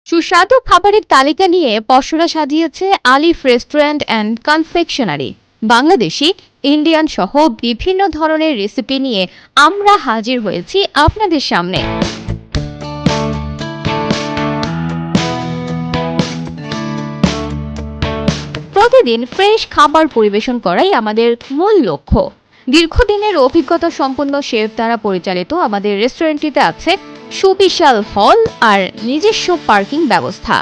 সুস্বাদু খাবারের তালিকা নিয়ে পসরা সাজিয়েছে আলিফ restaurant and confectionery. Bangladeshi, Indian সহ বিভিন্ন ধরনের রেসিপি নিয়ে আমরা হাজির হয়েছি আপনাদের সামনে। প্রতিদিন ফ্রেশ খাবার পরিবেশন করাই আমাদের মূল লক্ষ্য। দীর্ঘদিনের অভিজ্ঞতা সম্পন্ন শেফ দ্বারা পরিচালিত আমাদের রেস্টুরেন্টটিতে আছে সুবিশাল হল আর নিজস্ব পার্কিং ব্যবস্থা,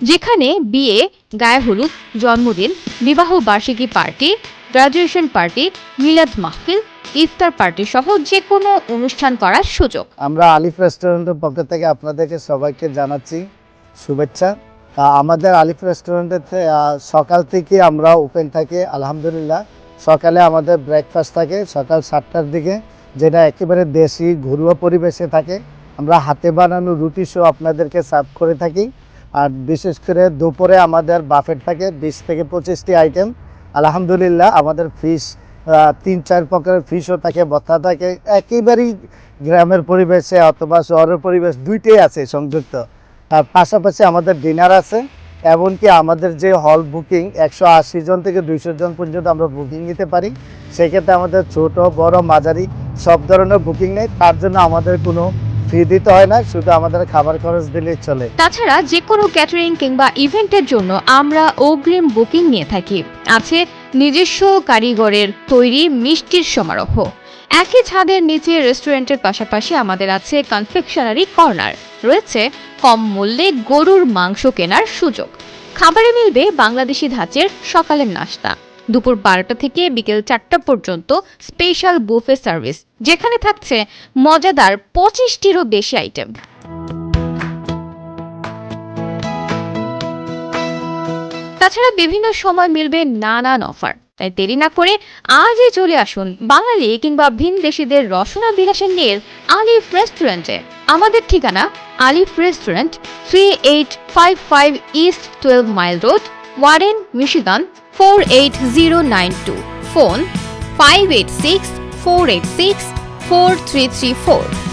যেখানে বিয়ে, গায়ে হলুদ, জন্মদিন, বিবাহ বার্ষিকী পার্টি, গ্রাজুয়েশন পার্টি, মিলাদ মাহফিল, ইফতার পার্টি সহ যে কোনো অনুষ্ঠান করার সুযোগ। আমরা আলিফ রেস্টুরেন্টের পক্ষ থেকে আপনাদেরকে সবাইকে জানাচ্ছি শুভেচ্ছা। আমাদের আলিফ রেস্টুরেন্টে সকাল থেকে আমরা ওপেন থাকি। আলহামদুলিল্লাহ, সকালে আমাদের ব্রেকফাস্ট থাকে সকাল 7টার দিকে, যেটা একেবারে দেশি ঘরোয়া পরিবেশে থাকে। আমরা হাতে বানানো রুটি সহ আপনাদেরকে সার্ভ করে থাকি। আর বিশেষ করে দুপুরে আমাদের বাফেট থাকে 20 থেকে 25টি আইটেম। আলহামদুলিল্লাহ, আমাদের ফিশ 3-4 প্রকারের ফিশও থাকে, ভর্তা থাকে। একেবারেই গ্রামের পরিবেশে অথবা শহরের পরিবেশ দুইটাই আছে সংযুক্ত। আর পাশাপাশি আমাদের ডিনার আছে। এমনকি আমাদের যে হল বুকিং 180 জন থেকে 200 জন পর্যন্ত আমরা বুকিং নিতে পারি। সেক্ষেত্রে আমাদের ছোট বড় মাঝারি সব ধরনের বুকিং নেই, তার জন্য আমাদের কোনো ফি দিতে হয় না, শুধু আমাদের খাবার খরচ দিলেই চলে। তাছাড়া যে কোনো ক্যাটারিং কিংবা ইভেন্টের জন্য আমরা অগ্রিম বুকিং নিয়ে থাকি। আছে নিজস্ব কারিগরের তৈরি মিষ্টির সমারোহ। একই ছাদের নিচে রেস্টুরেন্টের পাশাপাশি আমাদের আছে কনফেকশনারি কর্নার। রয়েছে কম মূল্যে গরুর মাংস কেনার সুযোগ। খাবারে মিলবে বাংলাদেশি ধাঁচের সকালের নাস্তা, দুপুর 12টা থেকে বিকেল 4টা পর্যন্ত স্পেশাল বুফে সার্ভিস, যেখানে থাকছে মজাদার 25টিরও বেশি আইটেম। তাছাড়া বিভিন্ন সময় মিলবে নানান অফার। তাই দেরি না করে আজই চলে আসুন বাঙালি কিংবা ভিনদেশীদের রসনা বিলাসের নিয়ে আলিফ রেস্টুরেন্টে। আমাদের ঠিকানা আলিফ restaurant, 3855 east 12 mile road, Warren, Michigan 48092। Phone 586 486 4334।